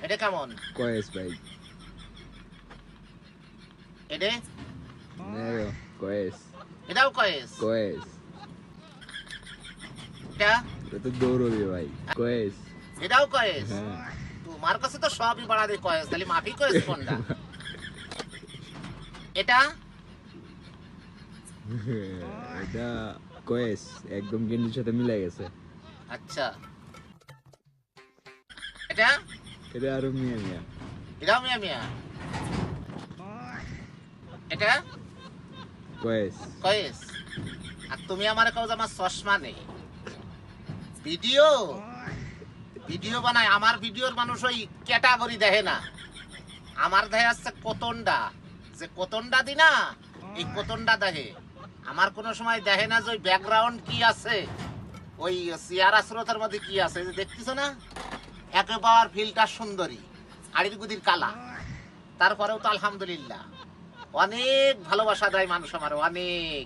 এটা কেমন? কয়েস ভাই। এটা নেরো কয়েস। এটাও কয়েস। কয়েস। এটা এটা তো দৌড়বি ভাই। কয়েস। এটাও কয়েস। হ্যাঁ। তোমার কাছে তো সবই বাড়া দিয়ে কয়েস, তাহলে মাফি কয়েস কোনটা? এটা এটা কয়েস একদম গেঞ্জির সাথে মিলে গেছে। আচ্ছা, এটা এটা আরো মিয়া মিয়া। এটাও মিয়া মিয়া। এটা কয়েস। কয়েস। আর তুমি আমার কাউ যে আমার চশমা নেই। ভিডিও ভিডিও বানায়, আমার ভিডিওর মানুষ ওই ক্যাটাগরি দেখে না। আমার দেখে আসছে কোতনডা, যে কোতনডা দি না, এই কোতনডা দেখে। আমার কোনো সময় দেখে না যে ওই ব্যাকগ্রাউন্ড কি আছে, ওই চেয়ারা স্রোতের মধ্যে কি আছে। এই যে দেখতেছো না, একেবারে ফিল্টার সুন্দরী, আড়ির গুদির কালা। তারপরেও তো আলহামদুলিল্লাহ অনেক ভালোবাসা দেয় মানুষ আমার, অনেক।